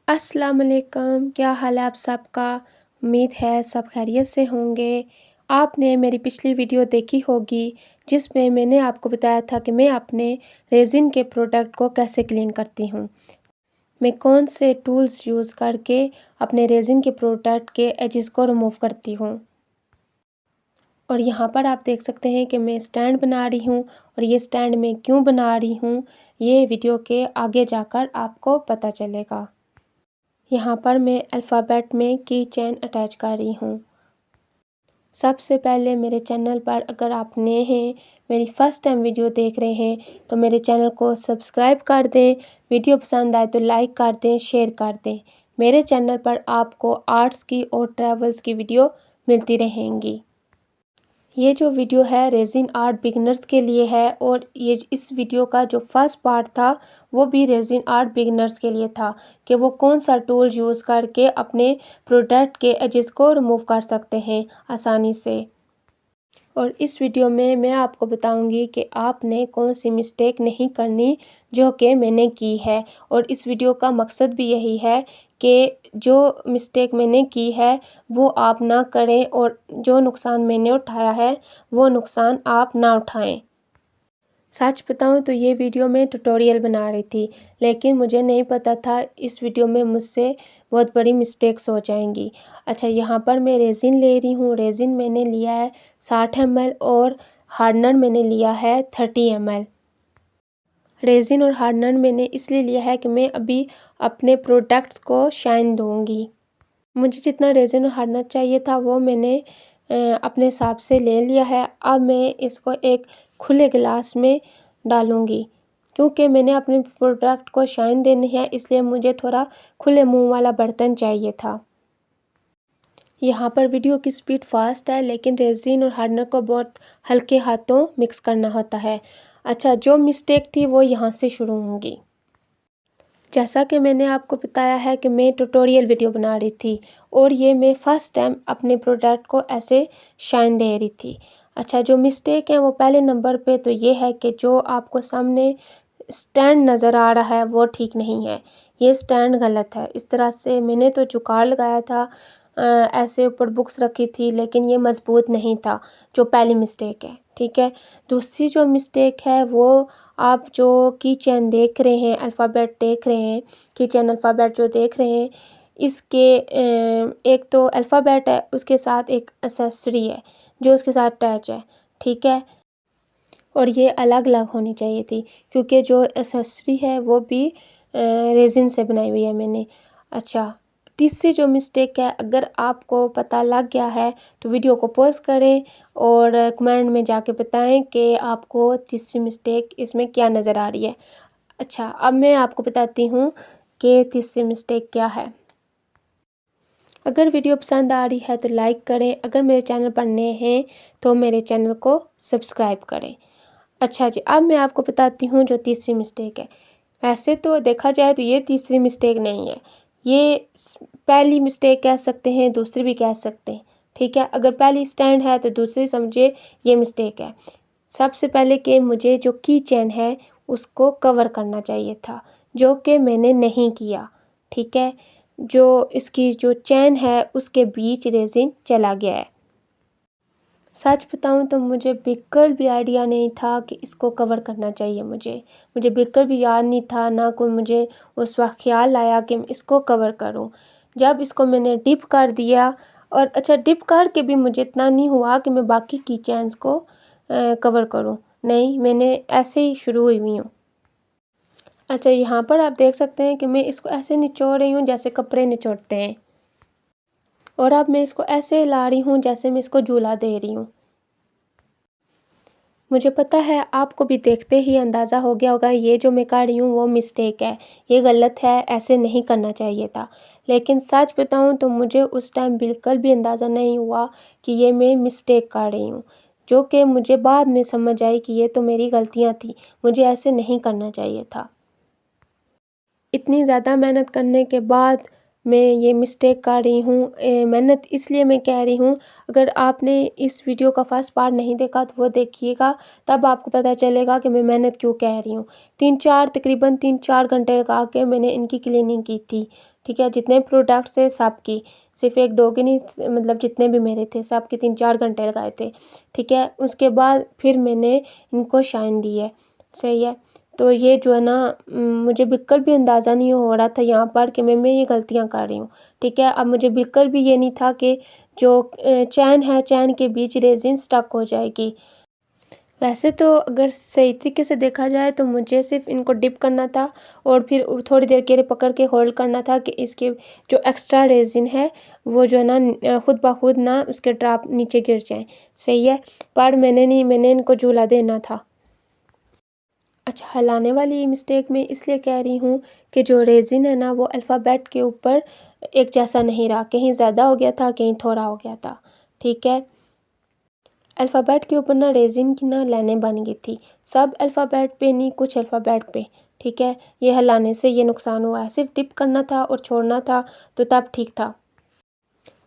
अस्सलाम वालेकुम, क्या हाल है आप सबका। उम्मीद है सब खैरियत से होंगे। आपने मेरी पिछली वीडियो देखी होगी जिसमें मैंने आपको बताया था कि मैं अपने रेज़िन के प्रोडक्ट को कैसे क्लीन करती हूँ। मैं कौन से टूल्स यूज़ करके अपने रेज़िन के प्रोडक्ट के एजेस को रिमूव करती हूँ। और यहाँ पर आप देख सकते हैं कि मैं स्टैंड बना रही हूँ और ये स्टैंड मैं क्यों बना रही हूँ ये वीडियो के आगे जाकर आपको पता चलेगा। यहाँ पर मैं अल्फ़ाबेट में की चेन अटैच कर रही हूँ। सबसे पहले मेरे चैनल पर अगर आप नए हैं, मेरी फ़र्स्ट टाइम वीडियो देख रहे हैं तो मेरे चैनल को सब्सक्राइब कर दें। वीडियो पसंद आए तो लाइक कर दें, शेयर कर दें। मेरे चैनल पर आपको आर्ट्स की और ट्रैवल्स की वीडियो मिलती रहेंगी। ये जो वीडियो है रेज़िन आर्ट बिगिनर्स के लिए है और ये इस वीडियो का जो फर्स्ट पार्ट था वो भी रेज़िन आर्ट बिगिनर्स के लिए था कि वो कौन सा टूल यूज़ करके अपने प्रोडक्ट के एजेस को रिमूव कर सकते हैं आसानी से। और इस वीडियो में मैं आपको बताऊंगी कि आपने कौन सी मिस्टेक नहीं करनी जो कि मैंने की है। और इस वीडियो का मकसद भी यही है कि जो मिस्टेक मैंने की है वो आप ना करें और जो नुकसान मैंने उठाया है वो नुकसान आप ना उठाएं। सच बताऊं तो ये वीडियो मैं ट्यूटोरियल बना रही थी लेकिन मुझे नहीं पता था इस वीडियो में मुझसे बहुत बड़ी मिस्टेक्स हो जाएंगी। अच्छा, यहाँ पर मैं रेज़िन ले रही हूँ। रेज़िन मैंने लिया है 60 ml और हार्डनर मैंने लिया है 30 ml। रेज़िन और हार्डनर मैंने इसलिए लिया है कि मैं अभी अपने प्रोडक्ट्स को शाइन दूँगी। मुझे जितना रेज़िन और हार्डनर चाहिए था वो मैंने अपने हिसाब से ले लिया है। अब मैं इसको एक खुले गिलास में डालूँगी क्योंकि मैंने अपने प्रोडक्ट को शाइन देनी है, इसलिए मुझे थोड़ा खुले मुंह वाला बर्तन चाहिए था। यहाँ पर वीडियो की स्पीड फास्ट है लेकिन रेज़िन और हार्डनर को बहुत हल्के हाथों मिक्स करना होता है। अच्छा, जो मिस्टेक थी वो यहाँ से शुरू होंगी। जैसा कि मैंने आपको बताया है कि मैं ट्यूटोरियल वीडियो बना रही थी और ये मैं फ़र्स्ट टाइम अपने प्रोडक्ट को ऐसे शाइन दे रही थी। अच्छा, जो मिस्टेक है वो पहले नंबर पे तो ये है कि जो आपको सामने स्टैंड नज़र आ रहा है वो ठीक नहीं है। ये स्टैंड गलत है। इस तरह से मैंने तो जुगाड़ लगाया था, ऐसे ऊपर बुक्स रखी थी लेकिन ये मज़बूत नहीं था, जो पहली मिस्टेक है। ठीक है। दूसरी जो मिस्टेक है वो आप जो की चेन देख रहे हैं, अल्फ़ाबेट देख रहे हैं, की चेन अल्फ़ाबेट जो देख रहे हैं इसके एक तो अल्फ़ाबेट है, उसके साथ एक एक्सेसरी है जो उसके साथ अटैच है। ठीक है। और ये अलग अलग होनी चाहिए थी क्योंकि जो एक्सेसरी है वो भी रेज़िन से बनाई हुई है मैंने। अच्छा, तीसरी जो मिस्टेक है, अगर आपको पता लग गया है तो वीडियो को पॉज़ करें और कमेंट में जाके बताएं कि आपको तीसरी मिस्टेक इसमें क्या नज़र आ रही है। अच्छा, अब मैं आपको बताती हूँ कि तीसरी मिस्टेक क्या है। अगर वीडियो पसंद आ रही है तो लाइक करें, अगर मेरे चैनल पर नए हैं तो मेरे चैनल को सब्सक्राइब करें। अच्छा जी, अब मैं आपको बताती हूँ जो तीसरी मिस्टेक है। वैसे तो देखा जाए तो ये तीसरी मिस्टेक नहीं है, ये पहली मिस्टेक कह सकते हैं, दूसरी भी कह सकते हैं। ठीक है। अगर पहली स्टैंड है तो दूसरी समझे ये मिस्टेक है। सबसे पहले कि मुझे जो की चेन है उसको कवर करना चाहिए था, जो कि मैंने नहीं किया। ठीक है। जो इसकी जो चेन है उसके बीच रेज़िन चला गया है। सच बताऊं तो मुझे बिल्कुल भी आइडिया नहीं था कि इसको कवर करना चाहिए। मुझे बिल्कुल भी याद नहीं था, ना कोई मुझे उस वक्त ख्याल आया कि मैं इसको कवर करूं। जब इसको मैंने डिप कर दिया और अच्छा, डिप करके भी मुझे इतना नहीं हुआ कि मैं बाकी की चेन्स को कवर करूं। नहीं, मैंने ऐसे ही शुरू हुई हूँ। अच्छा, यहाँ पर आप देख सकते हैं कि मैं इसको ऐसे निचोड़ रही हूँ जैसे कपड़े निचोड़ते हैं और अब मैं इसको ऐसे हिला रही हूँ जैसे मैं इसको झूला दे रही हूँ। मुझे पता है आपको भी देखते ही अंदाज़ा हो गया होगा ये जो मैं कर रही हूँ वो मिस्टेक है, ये गलत है, ऐसे नहीं करना चाहिए था। लेकिन सच बताऊँ तो मुझे उस टाइम बिल्कुल भी अंदाज़ा नहीं हुआ कि ये मैं मिस्टेक कर रही हूँ, जो कि मुझे बाद में समझ आई कि ये तो मेरी गलतियाँ थी, मुझे ऐसे नहीं करना चाहिए था। इतनी ज़्यादा मेहनत करने के बाद मैं ये मिस्टेक कर रही हूँ। मेहनत इसलिए मैं कह रही हूँ, अगर आपने इस वीडियो का फर्स्ट पार्ट नहीं देखा तो वो देखिएगा, तब आपको पता चलेगा कि मैं मेहनत क्यों कह रही हूँ। तकरीबन 3-4 घंटे लगा के मैंने इनकी क्लीनिंग की थी। ठीक है। जितने प्रोडक्ट्स है सब की, सिर्फ एक दो की नहीं, मतलब जितने भी मेरे थे सब के 3-4 घंटे लगाए थे, ठीक है। उसके बाद फिर मैंने इनको शाइन दी है, सही है। तो ये जो है ना मुझे बिल्कुल भी अंदाज़ा नहीं हो रहा था यहाँ पर कि मैं ये गलतियाँ कर रही हूँ, ठीक है। अब मुझे बिल्कुल भी ये नहीं था कि जो चैन है, चैन के बीच रेज़िन स्टक हो जाएगी। वैसे तो अगर सही तरीके से देखा जाए तो मुझे सिर्फ इनको डिप करना था और फिर थोड़ी देर के लिए पकड़ के होल्ड करना था कि इसके जो एक्स्ट्रा रेज़िन है वो जो है ना खुद ब खुद ना उसके ड्रॉप नीचे गिर जाएँ, सही है। पर मैंने नहीं, मैंने इनको झूला देना था। अच्छा, हिलाने वाली मिस्टेक मैं इसलिए कह रही हूँ कि जो रेज़िन है ना वो अल्फ़ाबेट के ऊपर एक जैसा नहीं रहा, कहीं ज़्यादा हो गया था, कहीं थोड़ा हो गया था, ठीक है। अल्फ़ाबेट के ऊपर ना रेज़िन की ना लाइनें बन गई थी, सब अल्फ़ाबेट पे नहीं, कुछ अल्फ़ाबेट पे, ठीक है। ये हिलाने से ये नुकसान हुआ है, सिर्फ टिप करना था और छोड़ना था तो तब ठीक था।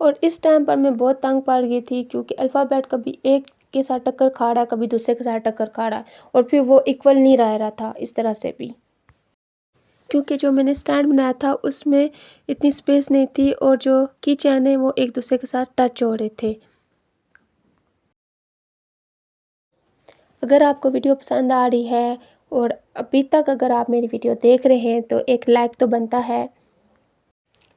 और इस टाइम पर मैं बहुत तंग पड़ गई थी क्योंकि अल्फ़ाबेट कभी एक के साथ टक्कर खा रहा है, कभी दूसरे के साथ टक्कर खा रहा है और फिर वो इक्वल नहीं रह रहा था इस तरह से भी। क्योंकि जो मैंने स्टैंड बनाया था उसमें इतनी स्पेस नहीं थी और जो की चेन है वो एक दूसरे के साथ टच हो रहे थे। अगर आपको वीडियो पसंद आ रही है और अभी तक अगर आप मेरी वीडियो देख रहे हैं तो एक लाइक तो बनता है।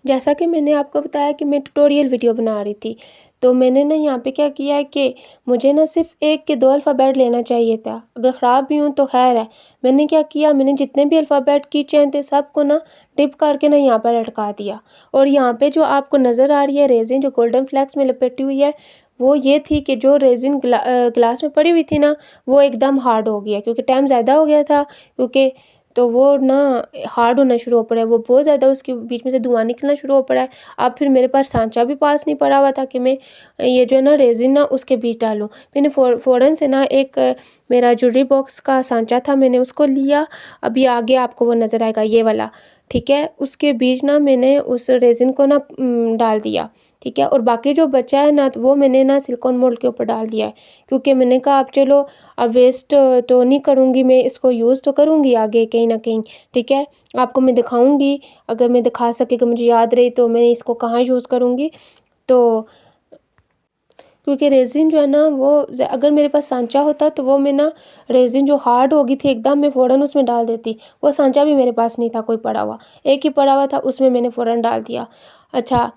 जैसा कि मैंने आपको बताया कि मैं ट्यूटोरियल वीडियो बना रही थी, तो मैंने ना यहाँ पे क्या किया है कि मुझे ना सिर्फ 1 के 2 अल्फ़ाबेट लेना चाहिए था, अगर ख़राब भी हूँ तो खैर है। मैंने क्या किया, मैंने जितने भी अल्फ़ाबेट की चेन थे सबको ना डिप करके ना यहाँ पर लटका दिया। और यहाँ पे जो आपको नज़र आ रही है रेज़िन जो गोल्डन फ्लेक्स में लपेटी हुई है, वो ये थी कि जो रेज़िन ग्लास में पड़ी हुई थी ना वो एकदम हार्ड हो गया क्योंकि टाइम ज़्यादा हो गया था, क्योंकि तो वो ना हार्ड होना शुरू हो पड़ा है, वो बहुत ज़्यादा उसके बीच में से धुआँ निकलना शुरू हो पड़ा है। अब फिर मेरे पास सांचा भी पास नहीं पड़ा हुआ था कि मैं ये जो है ना रेज़िन ना उसके बीच डालूँ। मैंने फ़ौरन से ना एक मेरा ज्वेलरी बॉक्स का सांचा था, मैंने उसको लिया। अभी आगे आपको वो नज़र आएगा ये वाला, ठीक है। उसके बीच ना मैंने उस रेज़िन को ना डाल दिया, ठीक है। और बाकी जो बचा है ना तो वो मैंने ना सिलिकॉन मोल्ड के ऊपर डाल दिया है, क्योंकि मैंने कहा अब चलो अब वेस्ट तो नहीं करूँगी, मैं इसको यूज़ तो करूँगी आगे कहीं ना कहीं, ठीक है। आपको मैं दिखाऊँगी, अगर मैं दिखा सके कि मुझे याद रही तो मैं इसको कहाँ यूज़ करूँगी। तो क्योंकि रेज़िन जो है ना वो अगर मेरे पास सांचा होता तो वो मैं ना रेज़िन जो हार्ड हो गई थी एकदम मैं फ़ौरन उसमें डाल देती। वो सांचा भी मेरे पास नहीं था कोई पड़ा हुआ, एक ही पड़ा हुआ था उसमें मैंने फ़ौरन डाल दिया। अच्छा,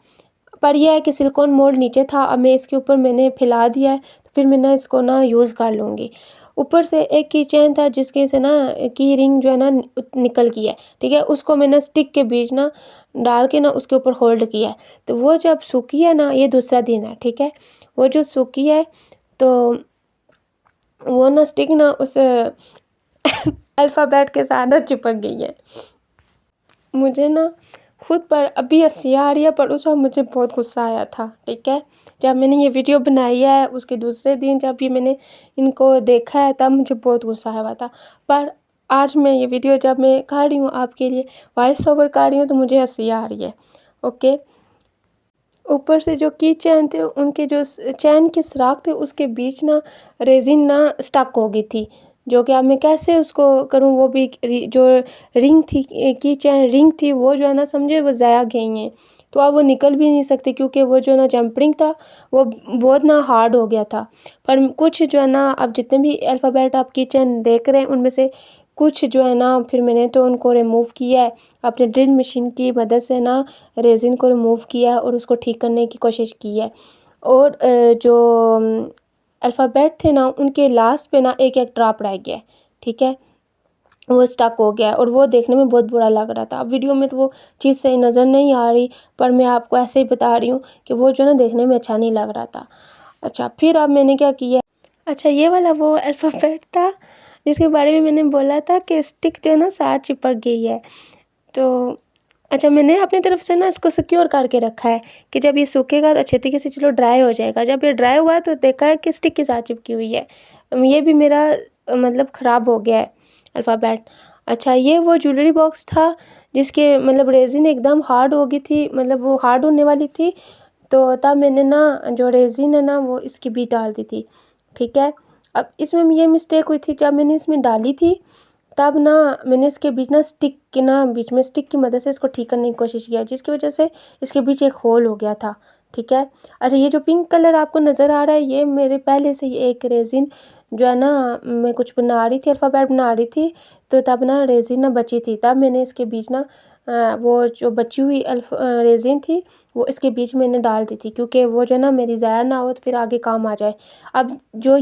पर यह है कि सिलिकॉन मोल्ड नीचे था, अब मैं इसके ऊपर मैंने फैला दिया है तो फिर मैं ना इसको ना यूज़ कर लूँगी। ऊपर से एक की चेन था जिसके से ना की रिंग जो है ना निकल गई है, ठीक है। उसको मैंने स्टिक के बीच ना डाल के ना उसके ऊपर होल्ड किया है। तो वो जब सूखी है ना, ये दूसरा दिन है, ठीक है। वो जो सूखी है तो वो ना स्टिक ना उस अल्फ़ाबेट के साथ ना चिपक गई है। मुझे ना खुद पर अभी हँसी आ रही है पर उस वक़्त मुझे बहुत गुस्सा आया था, ठीक है। जब मैंने ये वीडियो बनाई है उसके दूसरे दिन जब ये मैंने इनको देखा है तब मुझे बहुत गुस्सा आया हुआ था। पर आज मैं ये वीडियो जब मैं कर रही हूँ आपके लिए वॉइस ओवर कर रही हूँ तो मुझे हँसी आ रही है, ओके। ऊपर से जो की चैन थे उनके जो चैन के सुराख थे उसके बीच ना रेज़िन ना स्टक हो गई थी, जो कि अब मैं कैसे उसको करूँ। वो भी जो रिंग थी, की चैन रिंग थी वो जो है ना समझे वो ज़ाया गई हैं, तो अब वो निकल भी नहीं सकती क्योंकि वो जो ना जंप रिंग था वो बहुत ना हार्ड हो गया था। पर कुछ जो है ना अब जितने भी अल्फ़ाबेट आप की चैन देख रहे हैं उनमें से कुछ जो है ना फिर मैंने तो उनको रिमूव किया है अपने ड्रिल मशीन की मदद से ना रेज़िन को रिमूव किया और उसको ठीक करने की कोशिश की है। और जो अल्फ़ाबेट थे ना उनके लास्ट पे ना एक-एक ड्रॉप रह गया है, ठीक है। वो स्टक हो गया है और वो देखने में बहुत बुरा लग रहा था। अब वीडियो में तो वो चीज़ सही नज़र नहीं आ रही, पर मैं आपको ऐसे ही बता रही हूँ कि वो जो है ना देखने में अच्छा नहीं लग रहा था। अच्छा, फिर अब मैंने क्या किया, अच्छा ये वाला वो अल्फ़ाबेट था जिसके बारे में मैंने बोला था कि स्टिक जो है ना साथ चिपक गई है। तो अच्छा, मैंने अपनी तरफ से ना इसको सिक्योर करके रखा है कि जब ये सूखेगा तो अच्छे तरीके से चलो ड्राई हो जाएगा। जब ये ड्राई हुआ तो देखा है कि स्टिक के साथ चिपकी हुई है। ये भी मेरा मतलब ख़राब हो गया है अल्फ़ाबेट। अच्छा, ये वो ज्वेलरी बॉक्स था जिसके मतलब रेज़िन एकदम हार्ड हो गई थी, मतलब वो हार्ड होने वाली थी, तो तब मैंने ना जो रेज़िन है ना वो इसके बीच डाल दी थी, ठीक है। अब इसमें ये मिस्टेक हुई थी जब मैंने इसमें डाली थी तब ना मैंने इसके बीच ना बीच में स्टिक की मदद से इसको ठीक करने की कोशिश किया, जिसकी वजह से इसके बीच एक होल हो गया था। ठीक है। अच्छा, ये जो पिंक कलर आपको नज़र आ रहा है, ये मेरे पहले से ही एक रेज़िन जो है ना, मैं कुछ बना रही थी, अल्फ़ाबेट बना रही थी, तो तब ना रेज़िन ना बची थी, तब मैंने इसके बीच ना वो जो बची हुई रेज़िन थी वो इसके बीच मैंने डाल दी थी, क्योंकि वो जो है ना मेरी ज़ाया ना हो तो फिर आगे काम आ जाए। अब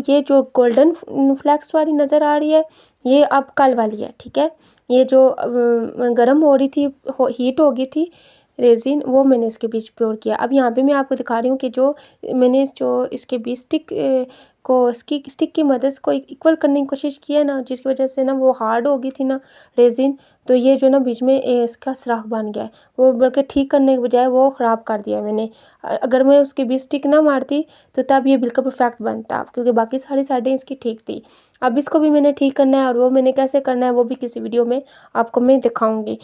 ये जो गोल्डन फ्लेक्स वाली नज़र आ रही है, ये अब कल वाली है। ठीक है। ये जो गर्म हो रही थी, हीट हो गई थी रेज़िन, वो मैंने इसके बीच पोर किया। अब यहाँ पे मैं आपको दिखा रही हूँ कि जो मैंने इसके बीच स्टिक की मदद से को इक्वल करने की कोशिश की है ना, जिसकी वजह से ना वो हार्ड हो गई थी ना रेज़िन, तो ये जो ना बीच में इसका सुराख बन गया है, वो बल्कि ठीक करने के बजाय वो ख़राब कर दिया मैंने। अगर मैं उसके बीच स्टिक ना मारती तो तब ये बिल्कुल परफेक्ट बनता, क्योंकि बाकी सारी साइडें इसकी ठीक थी। अब इसको भी मैंने ठीक करना है, और वो मैंने कैसे करना है वो भी किसी वीडियो में आपको मैं दिखाऊँगी।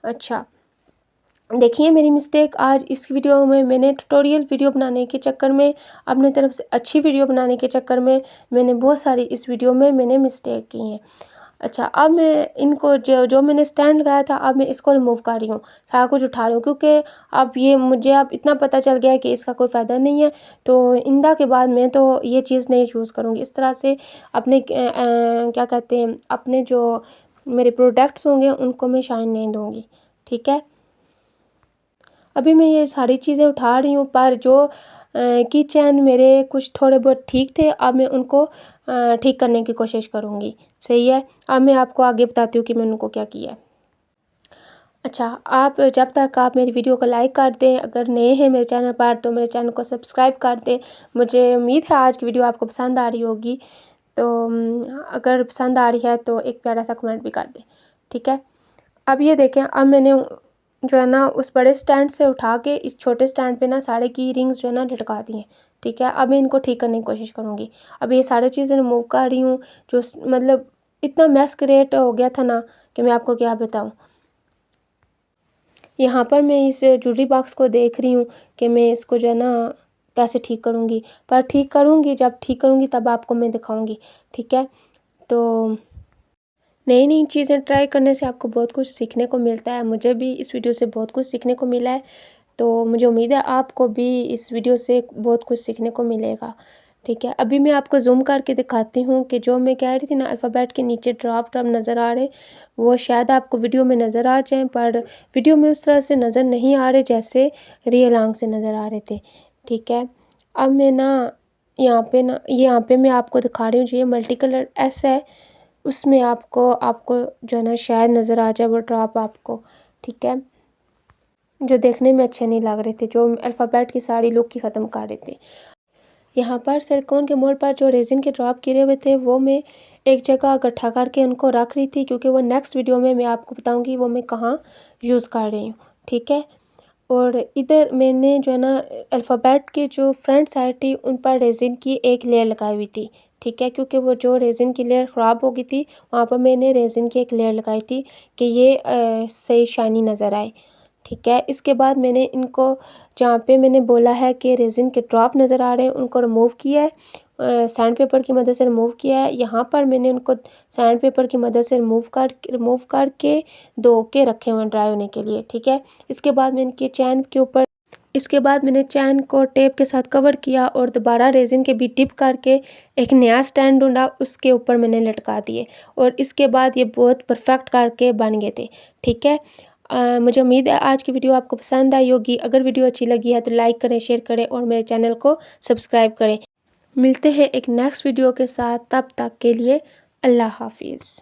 अच्छा, देखिए मेरी मिस्टेक आज इस वीडियो में मैंने ट्यूटोरियल वीडियो बनाने के चक्कर में, अपनी तरफ से अच्छी वीडियो बनाने के चक्कर में मैंने बहुत सारी इस वीडियो में मैंने मिस्टेक की हैं। अच्छा, अब मैं इनको जो मैंने स्टैंड लगाया था, अब मैं इसको रिमूव कर रही हूँ, सारा कुछ उठा रही हूँ, क्योंकि अब ये मुझे अब इतना पता चल गया है कि इसका कोई फ़ायदा नहीं है। तो इंदा के बाद मैं तो ये चीज़ नहीं यूज़ करूँगी। इस तरह से अपने क्या कहते हैं, अपने जो मेरे प्रोडक्ट्स होंगे उनको मैं शाइन नहीं दूँगी। ठीक है। अभी मैं ये सारी चीज़ें उठा रही हूँ, पर जो की चैन मेरे कुछ थोड़े बहुत ठीक थे, अब मैं उनको ठीक करने की कोशिश करूँगी। सही है। अब मैं आपको आगे बताती हूँ कि मैंने उनको क्या किया है। अच्छा, आप जब तक आप मेरी वीडियो को लाइक कर दें, अगर नए हैं मेरे चैनल पर तो मेरे चैनल को सब्सक्राइब कर दें। मुझे उम्मीद है आज की वीडियो आपको पसंद आ रही होगी, तो अगर पसंद आ रही है तो एक प्यारा सा कमेंट भी कर दें। ठीक है। अब ये देखें, अब मैंने जो है ना उस बड़े स्टैंड से उठा के इस छोटे स्टैंड पे ना सारे की रिंग्स जो है ना लटका दी हैं। ठीक है। अब मैं इनको ठीक करने की कोशिश करूँगी। अब ये सारी चीज़ें रिमूव कर रही हूँ, जो मतलब इतना मैस क्रिएट हो गया था ना कि मैं आपको क्या बताऊँ। यहाँ पर मैं इस ज्वेलरी बॉक्स को देख रही हूँ कि मैं इसको जो है ना कैसे ठीक करूँगी, पर ठीक करूँगी, जब ठीक करूँगी तब आपको मैं दिखाऊँगी। ठीक है। तो नई नई चीज़ें ट्राई करने से आपको बहुत कुछ सीखने को मिलता है। मुझे भी इस वीडियो से बहुत कुछ सीखने को मिला है, तो मुझे उम्मीद है आपको भी इस वीडियो से बहुत कुछ सीखने को मिलेगा। ठीक है। अभी मैं आपको ज़ूम करके दिखाती हूँ कि जो मैं कह रही थी ना अल्फ़ाबेट के नीचे ड्रॉप नज़र आ रहे, वो शायद आपको वीडियो में नज़र आ जाएँ, पर वीडियो में उस तरह से नज़र नहीं आ रहे जैसे रियल आँख से नज़र आ रहे थे। ठीक है। अब मैं यहाँ पे मैं आपको दिखा रही हूँ, जो ये मल्टी कलर एस है, उसमें आपको जो है ना शायद नज़र आ जाए वो ड्रॉप आपको। ठीक है। जो देखने में अच्छे नहीं लग रहे थे, जो अल्फ़ाबेट की सारी लुक ही ख़त्म कर रहे थे। यहाँ पर सिलिकॉन के मोल्ड पर जो रेज़िन के ड्रॉप गिरे हुए थे, वो मैं एक जगह इकट्ठा करके उनको रख रही थी, क्योंकि वो नेक्स्ट वीडियो में मैं आपको बताऊँगी वो मैं कहाँ यूज़ कर रही हूँ। ठीक है। और इधर मैंने जो है ना अल्फ़ाबेट की जो फ्रंट साइड थी उन पर रेज़िन की एक लेयर लगाई हुई थी। ठीक है। क्योंकि वो जो रेज़िन की लेयर ख़राब हो गई थी, वहाँ पर मैंने रेज़िन की एक लेयर लगाई थी कि ये सही शाइनी नज़र आए। ठीक है। इसके बाद मैंने इनको, जहाँ पे मैंने बोला है कि रेज़िन के ड्रॉप नज़र आ रहे हैं, उनको रिमूव किया है, सैंड पेपर की मदद से रिमूव किया है। यहाँ पर मैंने उनको सैंड पेपर की मदद से रिमूव करके धो के रखे हुए हैं ड्राई होने के लिए। ठीक है। इसके बाद मैंने चैन को टेप के साथ कवर किया और दोबारा रेज़िन के बीच डिप करके एक नया स्टैंड ढूंढा, उसके ऊपर मैंने लटका दिए, और इसके बाद ये बहुत परफेक्ट करके बन गए थे। ठीक है। मुझे उम्मीद है आज की वीडियो आपको पसंद आई होगी। अगर वीडियो अच्छी लगी है तो लाइक करें, शेयर करें और मेरे चैनल को सब्सक्राइब करें। मिलते हैं एक नेक्स्ट वीडियो के साथ, तब तक के लिए अल्लाह हाफिज़।